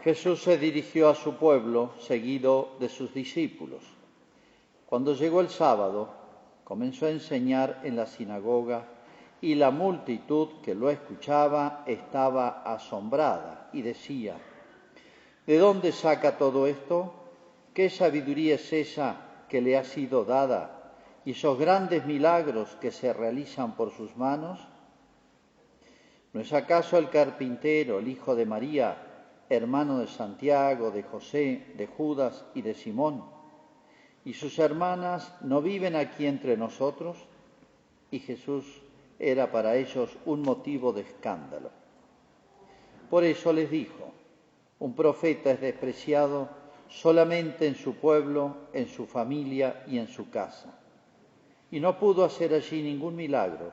Jesús se dirigió a su pueblo, seguido de sus discípulos. Cuando llegó el sábado, comenzó a enseñar en la sinagoga y la multitud que lo escuchaba estaba asombrada y decía: ¿de dónde saca todo esto? ¿Qué sabiduría es esa que le ha sido dada y esos grandes milagros que se realizan por sus manos? ¿No es acaso el carpintero, el hijo de María, hermano de Santiago, de José, de Judas y de Simón? ¿Y sus hermanas no viven aquí entre nosotros? Y Jesús era para ellos un motivo de escándalo. Por eso les dijo: un profeta es despreciado solamente en su pueblo, en su familia y en su casa. Y no pudo hacer allí ningún milagro,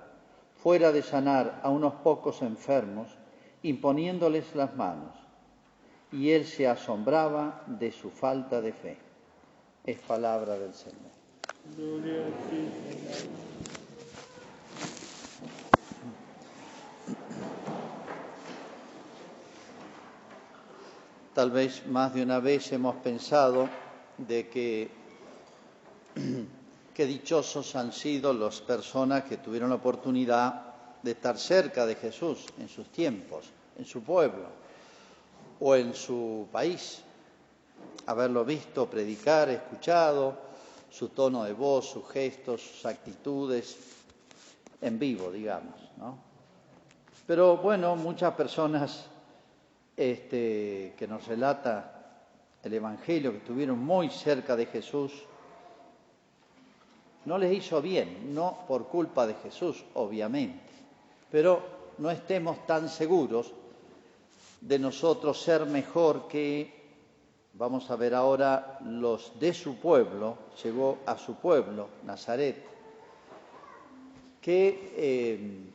fuera de sanar a unos pocos enfermos, imponiéndoles las manos. Y él se asombraba de su falta de fe. Es palabra del Señor. Gloria a ti, Señor. Tal vez más de una vez hemos pensado de que qué dichosos han sido las personas que tuvieron la oportunidad de estar cerca de Jesús en sus tiempos, en su pueblo o en su país. Haberlo visto predicar, escuchado, su tono de voz, sus gestos, sus actitudes, en vivo, digamos, ¿no? Pero bueno, muchas personas que nos relata el Evangelio, que estuvieron muy cerca de Jesús, no les hizo bien, no por culpa de Jesús, obviamente, pero no estemos tan seguros de nosotros ser mejor que, vamos a ver ahora, los de su pueblo. Llegó a su pueblo, Nazaret, que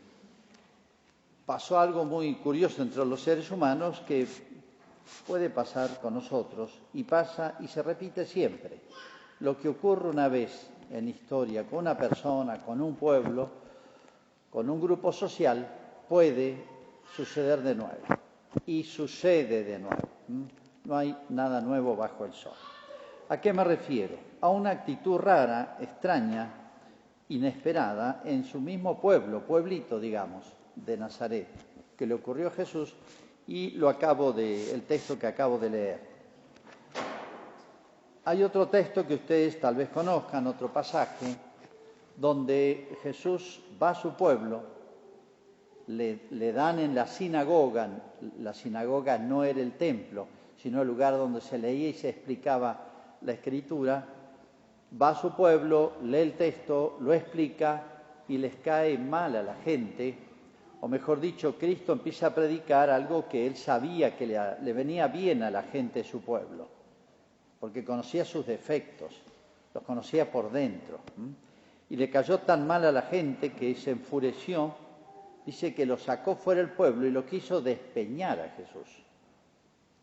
pasó algo muy curioso entre los seres humanos que puede pasar con nosotros y pasa y se repite siempre. Lo que ocurre una vez en historia con una persona, con un pueblo, con un grupo social, puede suceder de nuevo y sucede de nuevo. No hay nada nuevo bajo el sol. ¿A qué me refiero? A una actitud rara, extraña, inesperada en su mismo pueblo, pueblito, digamos, de Nazaret, que le ocurrió a Jesús, y el texto que acabo de leer. Hay otro texto que ustedes tal vez conozcan, otro pasaje, donde Jesús va a su pueblo, le dan en la sinagoga no era el templo, sino el lugar donde se leía y se explicaba la Escritura. Va a su pueblo, lee el texto, lo explica y les cae mal a la gente, o mejor dicho, Cristo empieza a predicar algo que él sabía que le venía bien a la gente de su pueblo, porque conocía sus defectos, los conocía por dentro. Y le cayó tan mal a la gente que se enfureció, dice que lo sacó fuera del pueblo y lo quiso despeñar a Jesús,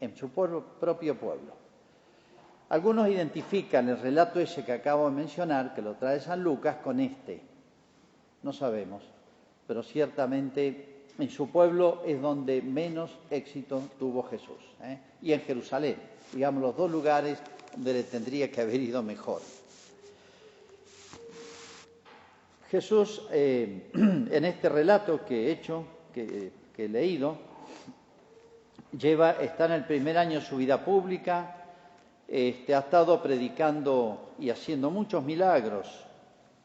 en su propio pueblo. Algunos identifican el relato ese que acabo de mencionar, que lo trae San Lucas, con este. No sabemos, pero ciertamente en su pueblo es donde menos éxito tuvo Jesús, y en Jerusalén, digamos, los dos lugares donde le tendría que haber ido mejor. Jesús, en este relato que he hecho, que he leído, está en el primer año de su vida pública. Ha estado predicando y haciendo muchos milagros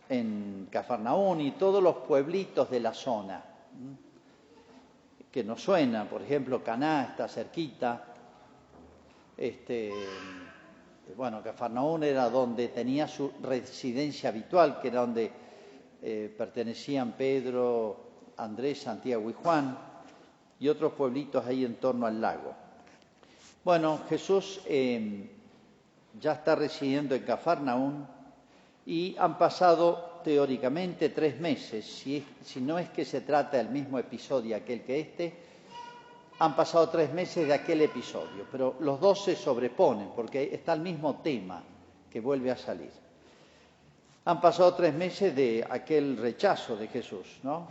en Cafarnaún y todos los pueblitos de la zona que nos suenan. Por ejemplo, Caná está cerquita. Cafarnaún era donde tenía su residencia habitual, que era donde pertenecían Pedro, Andrés, Santiago y Juan, y otros pueblitos ahí en torno al lago. Bueno, Jesús ya está residiendo en Cafarnaún y han pasado teóricamente 3 meses, si no es que se trata del mismo episodio aquel que han pasado 3 meses de aquel episodio, pero los dos se sobreponen porque está el mismo tema que vuelve a salir. Han pasado 3 meses de aquel rechazo de Jesús, ¿no?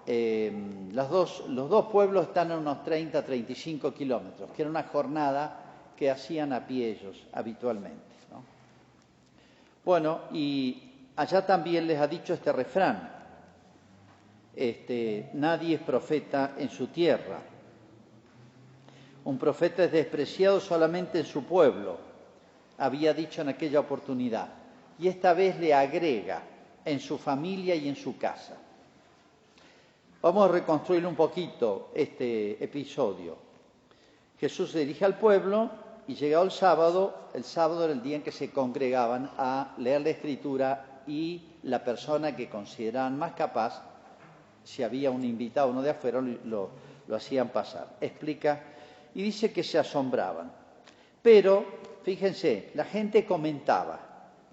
los dos pueblos están a unos 30-35 kilómetros, que era una jornada que hacían a pie ellos habitualmente, ¿no? Bueno, y allá también les ha dicho este refrán, nadie es profeta en su tierra. Un profeta es despreciado solamente en su pueblo, había dicho en aquella oportunidad, y esta vez le agrega, en su familia y en su casa. Vamos a reconstruir un poquito este episodio. Jesús se dirige al pueblo y llegado el sábado era el día en que se congregaban a leer la Escritura y la persona que consideraban más capaz, si había un invitado, uno de afuera, lo hacían pasar. Explica, y dice que se asombraban. Pero, fíjense, la gente comentaba.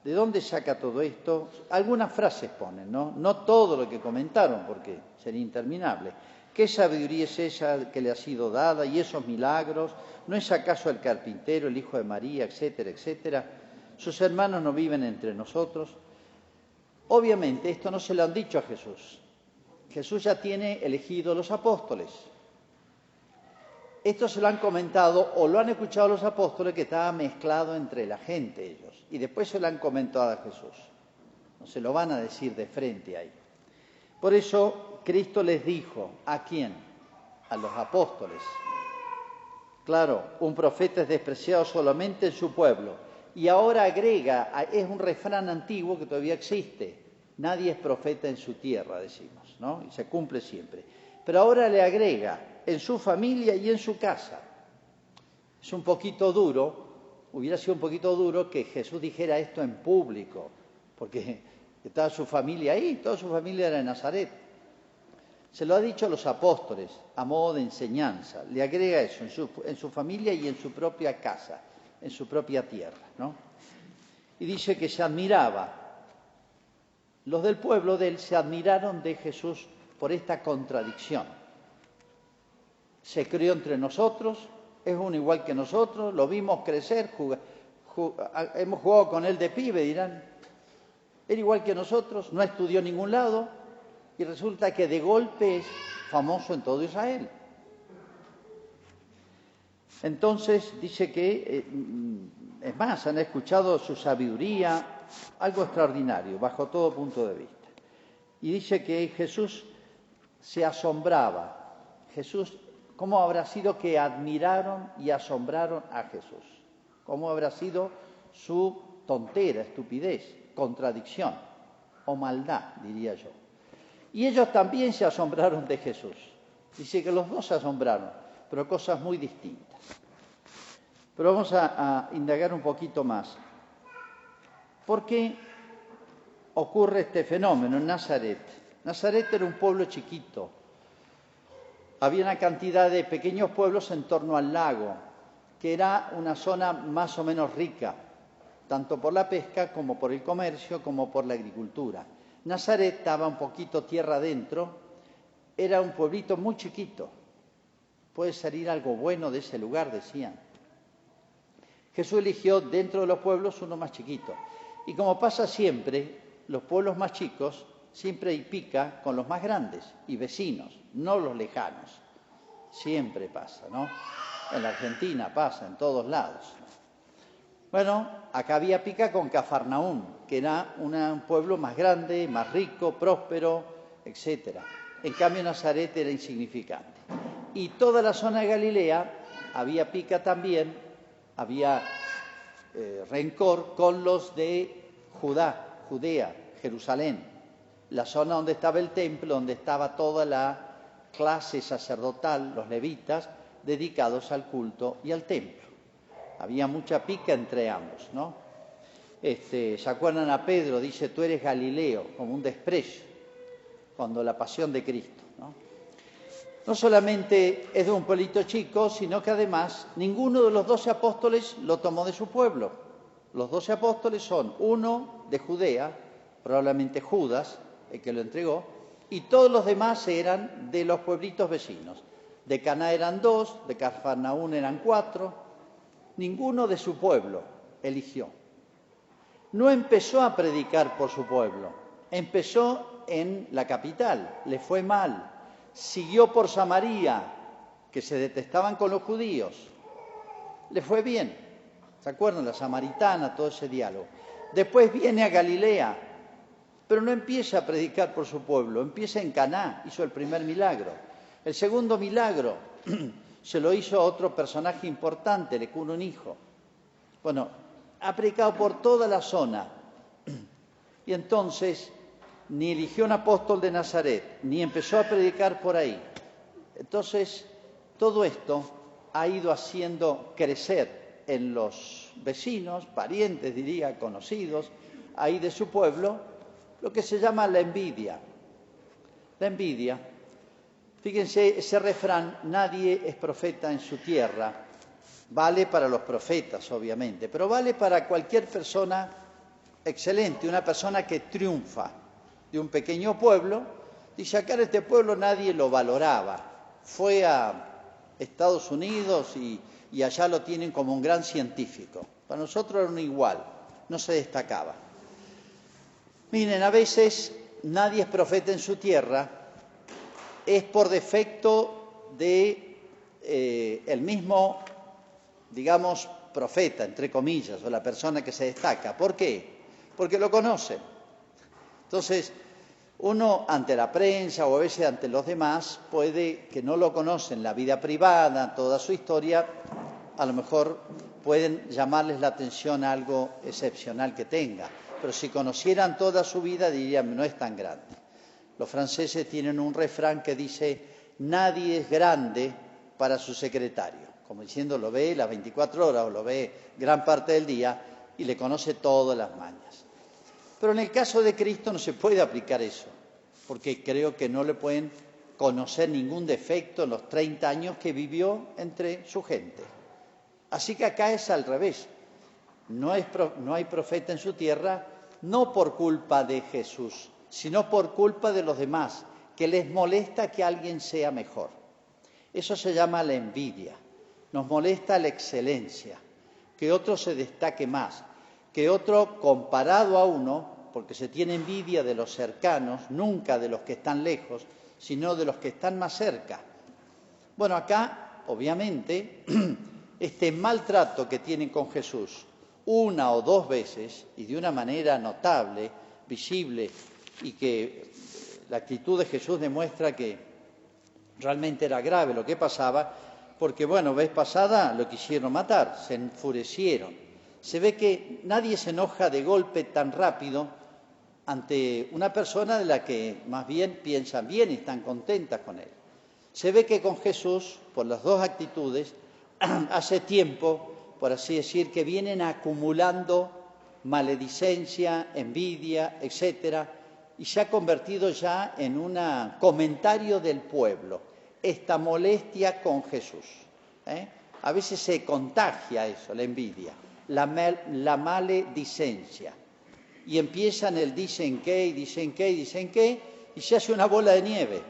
¿De dónde saca todo esto? Algunas frases ponen, ¿no? No todo lo que comentaron, porque sería interminable. ¿Qué sabiduría es esa que le ha sido dada y esos milagros? ¿No es acaso el carpintero, el hijo de María, etcétera, etcétera? ¿Sus hermanos no viven entre nosotros? Obviamente esto no se lo han dicho a Jesús. Jesús ya tiene elegido los apóstoles. Esto se lo han comentado o lo han escuchado los apóstoles, que estaba mezclado entre la gente ellos. Y después se lo han comentado a Jesús. No se lo van a decir de frente ahí. Por eso Cristo les dijo, ¿a quién? A los apóstoles. Claro, un profeta es despreciado solamente en su pueblo. Y ahora agrega, es un refrán antiguo que todavía existe. Nadie es profeta en su tierra, decimos, ¿no? Y se cumple siempre. Pero ahora le agrega, en su familia y en su casa. Es un poquito duro, hubiera sido un poquito duro que Jesús dijera esto en público, porque estaba su familia ahí, toda su familia era de Nazaret. Se lo ha dicho a los apóstoles, a modo de enseñanza. Le agrega eso, en su familia y en su propia casa, en su propia tierra, ¿no? Y dice que se admiraba. Los del pueblo de él se admiraron de Jesús por esta contradicción. Se crió entre nosotros, es uno igual que nosotros, lo vimos crecer, hemos jugado con él de pibe, dirán. Era igual que nosotros, no estudió en ningún lado y resulta que de golpe es famoso en todo Israel. Entonces dice que, es más, han escuchado su sabiduría, algo extraordinario, bajo todo punto de vista. Y dice que Jesús se asombraba. Jesús, ¿cómo habrá sido que admiraron y asombraron a Jesús? ¿Cómo habrá sido su tontera, estupidez, contradicción o maldad, diría yo? Y ellos también se asombraron de Jesús. Dice que los dos se asombraron, pero cosas muy distintas. Pero vamos a indagar un poquito más. ¿Por qué ocurre este fenómeno en Nazaret? Nazaret era un pueblo chiquito. Había una cantidad de pequeños pueblos en torno al lago, que era una zona más o menos rica, tanto por la pesca como por el comercio, como por la agricultura. Nazaret estaba un poquito tierra adentro, era un pueblito muy chiquito. Puede salir algo bueno de ese lugar, decían. Jesús eligió dentro de los pueblos uno más chiquito. Y como pasa siempre, los pueblos más chicos siempre hay pica con los más grandes y vecinos, no los lejanos. Siempre pasa, ¿no? En la Argentina pasa, en todos lados. Bueno, acá había pica con Cafarnaún, que era un pueblo más grande, más rico, próspero, etc. En cambio, Nazaret era insignificante. Y toda la zona de Galilea había pica también, había rencor con los de Judea, Jerusalén, la zona donde estaba el templo, donde estaba toda la clase sacerdotal, los levitas, dedicados al culto y al templo. Había mucha pica entre ambos, ¿no? ¿Se acuerdan a Pedro? Dice, tú eres Galileo, como un desprecio, cuando la pasión de Cristo, ¿no? No solamente es de un pueblito chico, sino que además ninguno de los 12 apóstoles lo tomó de su pueblo. Los 12 apóstoles son uno de Judea, probablemente Judas, el que lo entregó, y todos los demás eran de los pueblitos vecinos. De Caná eran 2, de Cafarnaún eran 4, ninguno de su pueblo eligió. No empezó a predicar por su pueblo, empezó en la capital, le fue mal. siguió por Samaria, que se detestaban con los judíos. Le fue bien. ¿Se acuerdan? La samaritana, todo ese diálogo. Después viene a Galilea, pero no empieza a predicar por su pueblo, empieza en Caná, hizo el primer milagro. El segundo milagro se lo hizo a otro personaje importante, le curó un hijo. Bueno, ha predicado por toda la zona. Y entonces ni eligió un apóstol de Nazaret, ni empezó a predicar por ahí. Entonces, todo esto ha ido haciendo crecer en los vecinos, parientes, diría, conocidos, ahí de su pueblo, lo que se llama la envidia. La envidia, fíjense, ese refrán, nadie es profeta en su tierra, vale para los profetas, obviamente, pero vale para cualquier persona excelente, una persona que triunfa de un pequeño pueblo. Dice, acá en este pueblo nadie lo valoraba, fue a Estados Unidos y allá lo tienen como un gran científico. Para nosotros era un igual, no se destacaba. Miren, a veces nadie es profeta en su tierra, es por defecto de el mismo, digamos, profeta, entre comillas, o la persona que se destaca. ¿Por qué? Porque lo conocen. Entonces, uno ante la prensa o a veces ante los demás puede que no lo conocen, la vida privada, toda su historia, a lo mejor pueden llamarles la atención a algo excepcional que tenga, pero si conocieran toda su vida dirían, no es tan grande. Los franceses tienen un refrán que dice, nadie es grande para su secretario, como diciendo, lo ve las 24 horas o lo ve gran parte del día y le conoce todas las mañas. Pero en el caso de Cristo no se puede aplicar eso, porque creo que no le pueden conocer ningún defecto en los 30 años que vivió entre su gente. Así que acá es al revés. No hay profeta en su tierra, no por culpa de Jesús, sino por culpa de los demás, que les molesta que alguien sea mejor. Eso se llama la envidia. Nos molesta la excelencia, que otro se destaque más, que otro comparado a uno, porque se tiene envidia de los cercanos, nunca de los que están lejos, sino de los que están más cerca. Bueno, acá, obviamente, este maltrato que tienen con Jesús una o dos veces y de una manera notable, visible, y que la actitud de Jesús demuestra que realmente era grave lo que pasaba, porque, bueno, vez pasada lo quisieron matar, se enfurecieron. Se ve que nadie se enoja de golpe tan rápido ante una persona de la que más bien piensan bien y están contentas con él. Se ve que con Jesús, por las dos actitudes, hace tiempo, por así decir, que vienen acumulando maledicencia, envidia, etcétera, y se ha convertido ya en un comentario del pueblo, esta molestia con Jesús. A veces se contagia eso, la envidia, la maledicencia, y empiezan el dicen qué, y dicen qué, y dicen qué, y se hace una bola de nieve.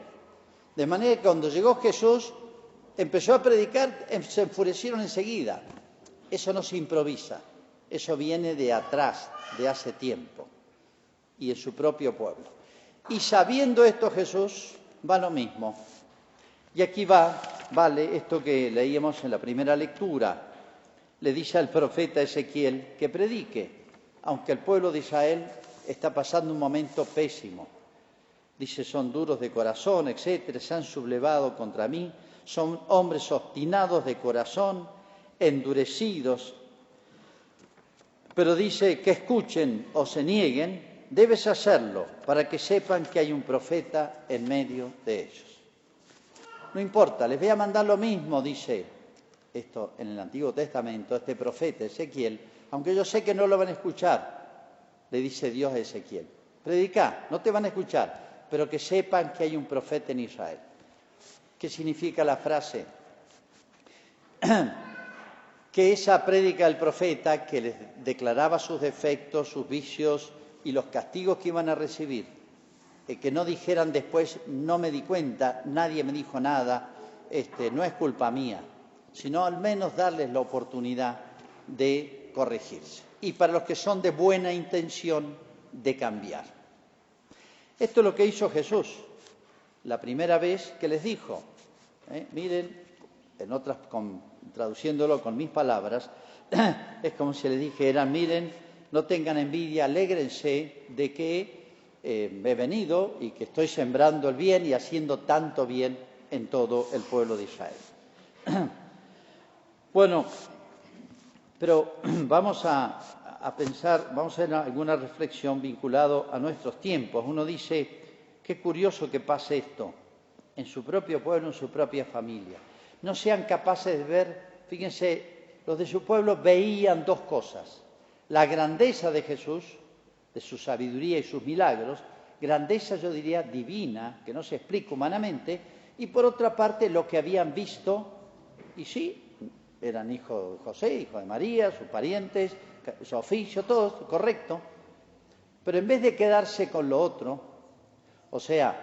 De manera que cuando llegó Jesús, empezó a predicar, se enfurecieron enseguida. Eso no se improvisa, eso viene de atrás, de hace tiempo, y en su propio pueblo. Y sabiendo esto Jesús, va lo mismo. Y aquí vale esto que leíamos en la primera lectura. Le dice al profeta Ezequiel que predique, aunque el pueblo de Israel está pasando un momento pésimo. Dice, son duros de corazón, etcétera, se han sublevado contra mí, son hombres obstinados de corazón, endurecidos. Pero dice que escuchen o se nieguen, debes hacerlo para que sepan que hay un profeta en medio de ellos. No importa, les voy a mandar lo mismo, dice esto en el Antiguo Testamento, este profeta Ezequiel, aunque yo sé que no lo van a escuchar, le dice Dios a Ezequiel. Predicá, no te van a escuchar, pero que sepan que hay un profeta en Israel. ¿Qué significa la frase? Que esa prédica del profeta que les declaraba sus defectos, sus vicios y los castigos que iban a recibir, que no dijeran después, no me di cuenta, nadie me dijo nada, no es culpa mía, sino al menos darles la oportunidad de corregirse. Y para los que son de buena intención, de cambiar. Esto es lo que hizo Jesús. la primera vez que les dijo, miren, traduciéndolo con mis palabras, es como si les dijera, miren, no tengan envidia, alégrense de que he venido y que estoy sembrando el bien y haciendo tanto bien en todo el pueblo de Israel. Bueno, pero vamos a pensar, vamos a hacer alguna reflexión vinculado a nuestros tiempos. Uno dice, qué curioso que pase esto en su propio pueblo, en su propia familia. No sean capaces de ver, fíjense, los de su pueblo veían dos cosas: la grandeza de Jesús, de su sabiduría y sus milagros, grandeza yo diría divina, que no se explica humanamente, y por otra parte lo que habían visto, y sí, eran hijos de José, hijos de María, sus parientes, su oficio, todo correcto, pero en vez de quedarse con lo otro, o sea,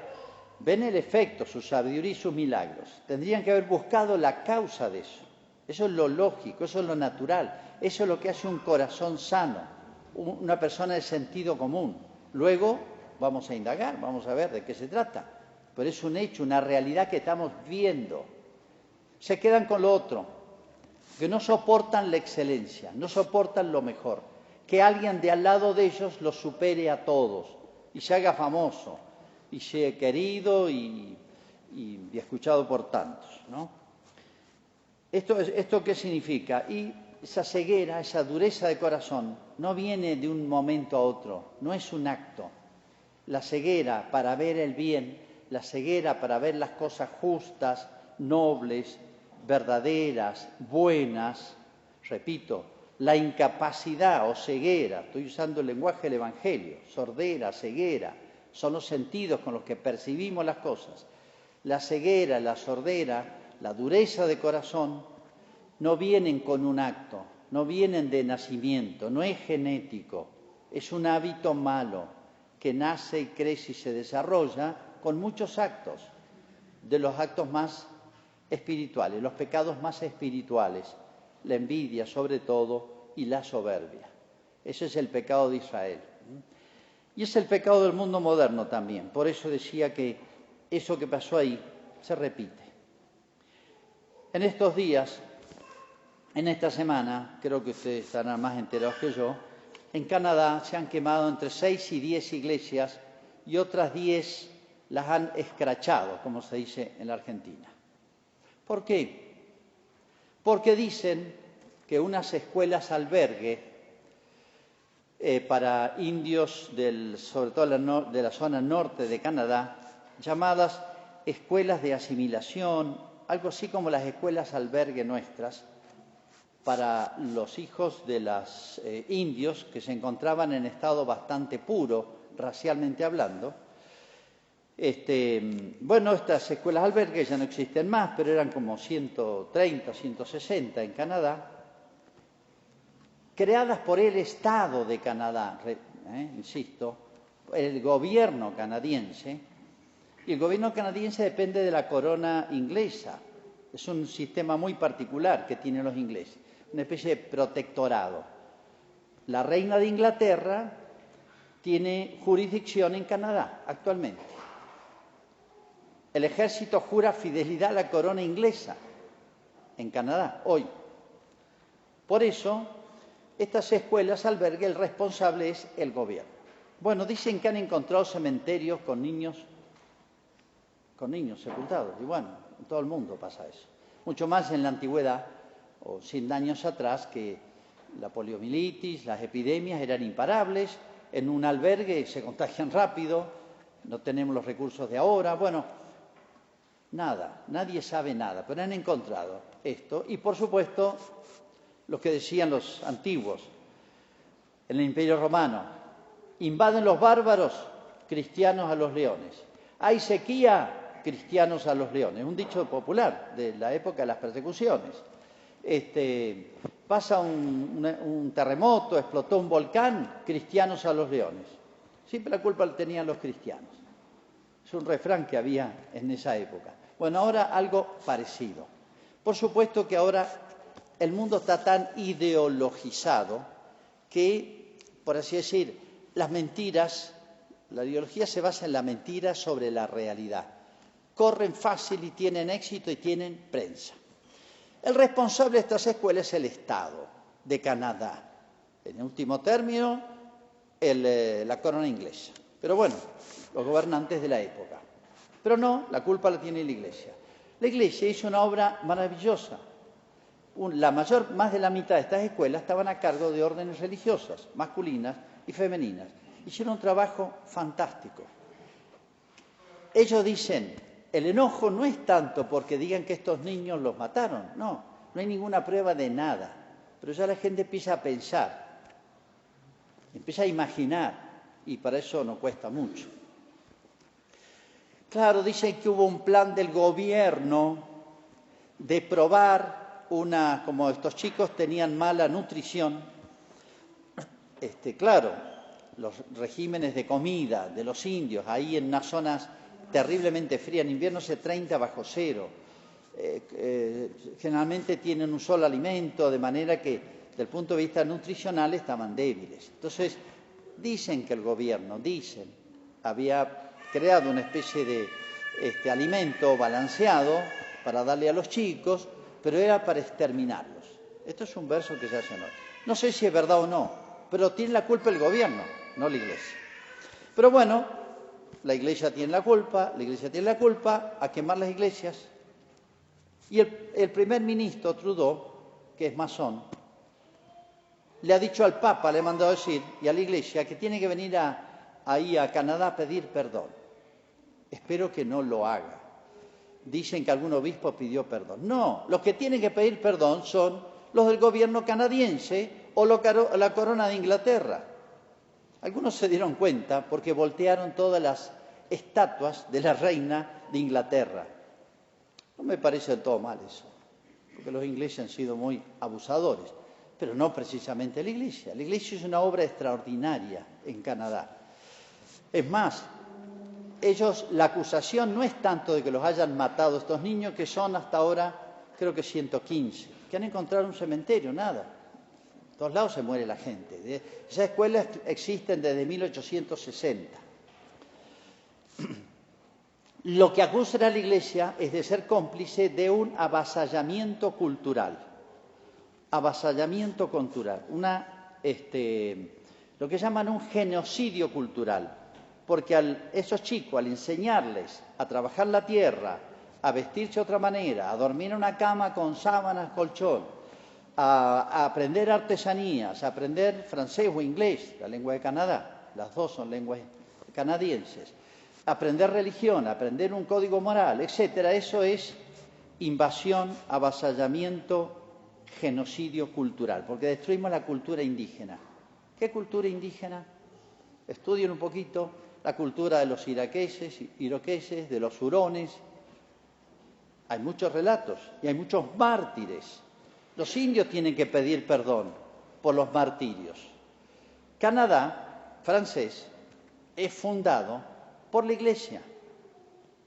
ven el efecto, su sabiduría y sus milagros, tendrían que haber buscado la causa de eso. Eso es lo lógico, eso es lo natural, eso es lo que hace un corazón sano, una persona de sentido común. Luego vamos a indagar, vamos a ver de qué se trata, pero es un hecho, una realidad que estamos viendo. Se quedan con lo otro, que no soportan la excelencia, no soportan lo mejor, que alguien de al lado de ellos los supere a todos y se haga famoso y sea querido y escuchado por tantos, ¿no? ¿Esto qué significa? Y esa ceguera, esa dureza de corazón, no viene de un momento a otro, no es un acto. La ceguera para ver el bien, la ceguera para ver las cosas justas, nobles, verdaderas, buenas, repito, la incapacidad o ceguera, estoy usando el lenguaje del Evangelio, sordera, ceguera, son los sentidos con los que percibimos las cosas. La ceguera, la sordera, la dureza de corazón no vienen con un acto, no vienen de nacimiento, no es genético, es un hábito malo que nace y crece y se desarrolla con muchos actos, de los actos más espirituales, los pecados más espirituales, la envidia sobre todo y la soberbia. Ese es el pecado de Israel. Y es el pecado del mundo moderno también. Por eso decía que eso que pasó ahí se repite. En estos días, en esta semana, creo que ustedes estarán más enterados que yo, en Canadá se han quemado entre 6 y 10 iglesias y otras 10 las han escrachado, como se dice en la Argentina. ¿Por qué? Porque dicen que unas escuelas albergue para indios, sobre todo de la zona norte de Canadá, llamadas escuelas de asimilación, algo así como las escuelas albergue nuestras, para los hijos de los indios que se encontraban en estado bastante puro, racialmente hablando. Estas escuelas albergue ya no existen más, pero eran como 130, 160 en Canadá, creadas por el Estado de Canadá, insisto, el gobierno canadiense, y el gobierno canadiense depende de la corona inglesa. Es un sistema muy particular que tienen los ingleses, una especie de protectorado. La reina de Inglaterra tiene jurisdicción en Canadá actualmente. El ejército jura fidelidad a la corona inglesa en Canadá, hoy. Por eso, estas escuelas albergue, el responsable es el gobierno. Bueno, dicen que han encontrado cementerios con niños sepultados. Y bueno, en todo el mundo pasa eso. Mucho más en la antigüedad, o 100 años atrás, que la poliomielitis, las epidemias eran imparables. En un albergue se contagian rápido, no tenemos los recursos de ahora. Bueno, nada, nadie sabe nada, pero han encontrado esto. Y por supuesto, lo que decían los antiguos, en el Imperio Romano, invaden los bárbaros, cristianos a los leones. Hay sequía, cristianos a los leones. Un dicho popular de la época de las persecuciones. Pasa un terremoto, explotó un volcán, cristianos a los leones. Siempre la culpa la tenían los cristianos. Es un refrán que había en esa época. Bueno, ahora algo parecido. Por supuesto que ahora el mundo está tan ideologizado que, por así decir, las mentiras, la ideología se basa en la mentira sobre la realidad. corren fácil y tienen éxito y tienen prensa. El responsable de estas escuelas es el Estado de Canadá. En último término, la corona inglesa. Pero bueno, los gobernantes de la época. Pero no, la culpa la tiene la Iglesia. La Iglesia hizo una obra maravillosa. Más de la mitad de estas escuelas estaban a cargo de órdenes religiosas, masculinas y femeninas. Hicieron un trabajo fantástico. Ellos dicen, el enojo no es tanto porque digan que estos niños los mataron, no hay ninguna prueba de nada. Pero ya la gente empieza a pensar, empieza a imaginar, y para eso no cuesta mucho. Claro, dicen que hubo un plan del gobierno de probar como estos chicos tenían mala nutrición, claro, los regímenes de comida de los indios, ahí en unas zonas terriblemente frías, en invierno hace 30 bajo cero, generalmente tienen un solo alimento, de manera que, desde el punto de vista nutricional, estaban débiles. Entonces, dicen que el gobierno, había creado una especie de alimento balanceado para darle a los chicos, pero era para exterminarlos. Esto es un verso que se hace hoy. No sé si es verdad o no, pero tiene la culpa el gobierno, no la Iglesia. Pero bueno, la Iglesia tiene la culpa, a quemar las iglesias. Y el primer ministro, Trudeau, que es masón, le ha dicho al Papa, le ha mandado decir, y a la Iglesia, que tiene que venir ahí a Canadá a pedir perdón. Espero que no lo haga. Dicen que algún obispo pidió perdón. No, los que tienen que pedir perdón son los del gobierno canadiense o la corona de Inglaterra. Algunos se dieron cuenta porque voltearon todas las estatuas de la reina de Inglaterra. No me parece del todo mal eso, porque los ingleses han sido muy abusadores, pero no precisamente la Iglesia. La Iglesia es una obra extraordinaria en Canadá. Es más, la acusación no es tanto de que los hayan matado estos niños, que son hasta ahora, creo que 115, que han encontrado un cementerio, nada. En todos lados se muere la gente. Esas escuelas existen desde 1860. Lo que acusa a la Iglesia es de ser cómplice de un avasallamiento cultural. Avasallamiento cultural. Lo que llaman un genocidio cultural. Porque esos chicos, al enseñarles a trabajar la tierra, a vestirse de otra manera, a dormir en una cama con sábanas, colchón, a aprender artesanías, a aprender francés o inglés, la lengua de Canadá, las dos son lenguas canadienses, aprender religión, aprender un código moral, etcétera, eso es invasión, avasallamiento, genocidio cultural, porque destruimos la cultura indígena. ¿Qué cultura indígena? Estudien un poquito la cultura de los iroqueses, de los hurones. Hay muchos relatos y hay muchos mártires. Los indios tienen que pedir perdón por los martirios. Canadá, francés, es fundado por la Iglesia.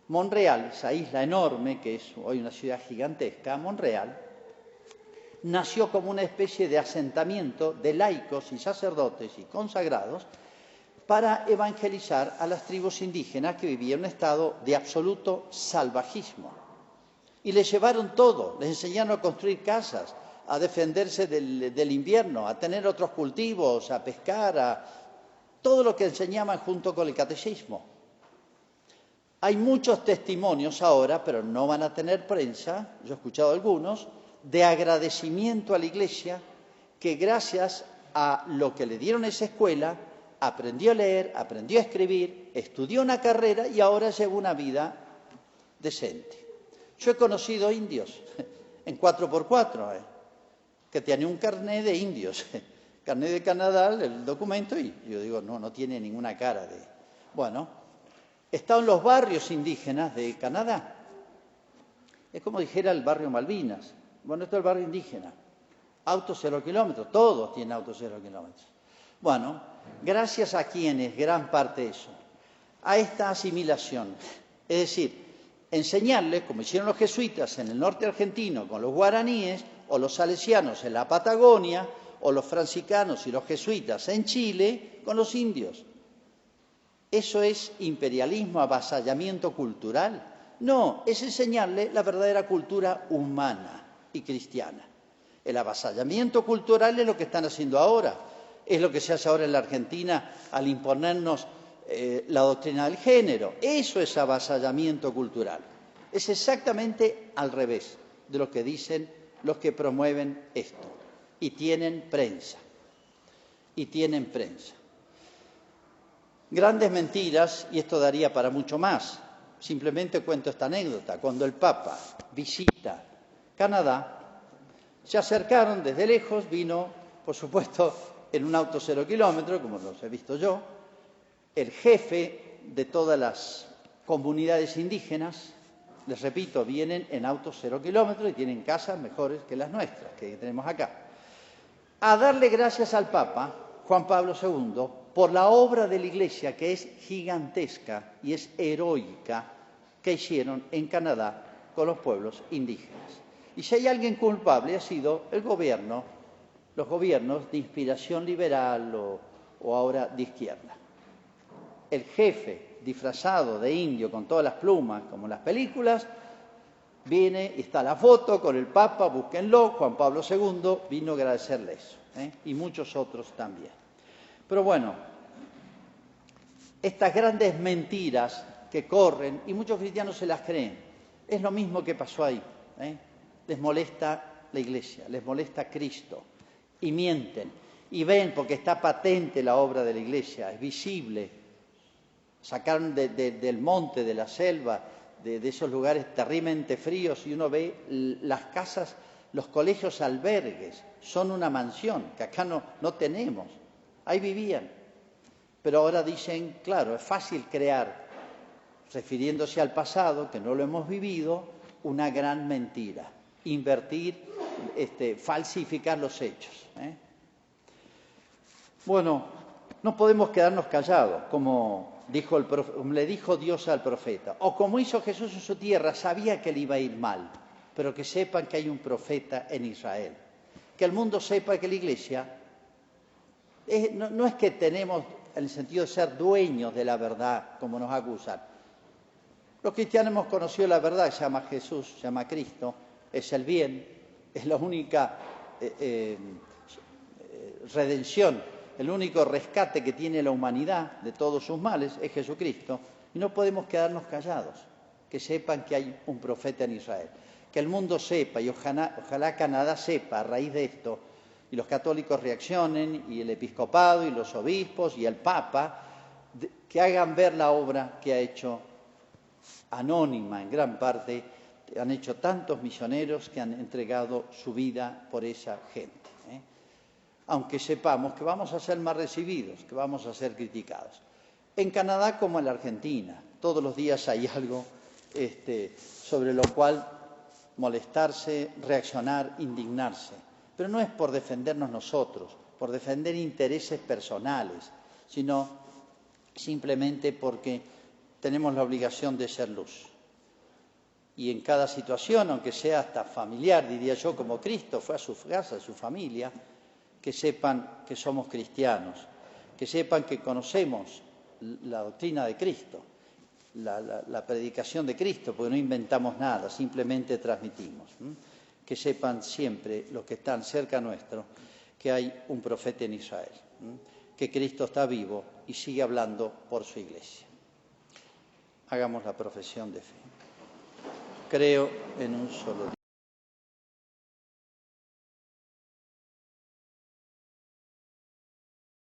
Montreal, esa isla enorme que es hoy una ciudad gigantesca, Montreal, nació como una especie de asentamiento de laicos y sacerdotes y consagrados para evangelizar a las tribus indígenas que vivían en un estado de absoluto salvajismo. Y les llevaron todo, les enseñaron a construir casas, a defenderse del invierno, a tener otros cultivos, a pescar, a todo lo que enseñaban junto con el catecismo. Hay muchos testimonios ahora, pero no van a tener prensa, yo he escuchado algunos, de agradecimiento a la Iglesia, que gracias a lo que le dieron a esa escuela, aprendió a leer, aprendió a escribir, estudió una carrera y ahora lleva una vida decente. Yo he conocido indios en 4x4, que tienen un carnet de indios, carnet de Canadá, el documento, y yo digo, no tiene ninguna cara de... Bueno, he estado en los barrios indígenas de Canadá. Es como dijera el barrio Malvinas. Bueno, esto es el barrio indígena. Autos 0 kilómetros, todos tienen autos 0 kilómetros. Bueno, gracias a quienes, gran parte de eso, a esta asimilación, es decir, enseñarles, como hicieron los jesuitas en el norte argentino con los guaraníes, o los salesianos en la Patagonia, o los franciscanos y los jesuitas en Chile con los indios. Eso es imperialismo, avasallamiento cultural. No, es enseñarle la verdadera cultura humana y cristiana. El avasallamiento cultural es lo que están haciendo ahora. Es lo que se hace ahora en la Argentina al imponernos la doctrina del género. Eso es avasallamiento cultural. Es exactamente al revés de lo que dicen los que promueven esto. Y tienen prensa. Grandes mentiras, y esto daría para mucho más. Simplemente cuento esta anécdota. Cuando el Papa visita Canadá, se acercaron desde lejos, vino, por supuesto, en un auto 0 kilómetros, como los he visto yo, el jefe de todas las comunidades indígenas, les repito, vienen en autos 0 kilómetros y tienen casas mejores que las nuestras, que tenemos acá, a darle gracias al Papa Juan Pablo II por la obra de la Iglesia, que es gigantesca y es heroica, que hicieron en Canadá con los pueblos indígenas. Y si hay alguien culpable ha sido el gobierno, los gobiernos de inspiración liberal o ahora de izquierda. El jefe disfrazado de indio con todas las plumas, como en las películas, viene y está la foto con el Papa, búsquenlo, Juan Pablo II vino a agradecerle eso, y muchos otros también. Pero bueno, estas grandes mentiras que corren, y muchos cristianos se las creen, es lo mismo que pasó ahí. Les molesta la Iglesia, les molesta Cristo, y mienten, y ven, porque está patente la obra de la Iglesia, es visible. Sacaron del monte, de la selva, de esos lugares terriblemente fríos, y uno ve las casas, los colegios albergues, son una mansión, que acá no tenemos. Ahí vivían. Pero ahora dicen, claro, es fácil crear, refiriéndose al pasado, que no lo hemos vivido, una gran mentira. Invertir, falsificar los hechos. Bueno, no podemos quedarnos callados, como le dijo Dios al profeta, o como hizo Jesús en su tierra, sabía que le iba a ir mal, pero que sepan que hay un profeta en Israel. Que el mundo sepa que la Iglesia no es que tenemos el sentido de ser dueños de la verdad, como nos acusan. Los cristianos hemos conocido la verdad, se llama Jesús, se llama Cristo, es el bien, es la única redención, el único rescate que tiene la humanidad de todos sus males es Jesucristo, y no podemos quedarnos callados, que sepan que hay un profeta en Israel, que el mundo sepa, y ojalá Canadá sepa a raíz de esto, y los católicos reaccionen, y el episcopado, y los obispos, y el Papa, que hagan ver la obra que ha hecho anónima en gran parte, han hecho tantos misioneros que han entregado su vida por esa gente. Aunque sepamos que vamos a ser más recibidos, que vamos a ser criticados. En Canadá como en la Argentina, todos los días hay algo sobre lo cual molestarse, reaccionar, indignarse. Pero no es por defendernos nosotros, por defender intereses personales, sino simplemente porque tenemos la obligación de ser luz. Y en cada situación, aunque sea hasta familiar, diría yo, como Cristo fue a su casa, a su familia, que sepan que somos cristianos, que sepan que conocemos la doctrina de Cristo, la predicación de Cristo, porque no inventamos nada, simplemente transmitimos. Que sepan siempre los que están cerca nuestro que hay un profeta en Israel, que Cristo está vivo y sigue hablando por su Iglesia. Hagamos la profesión de fe. Creo en un solo Dios.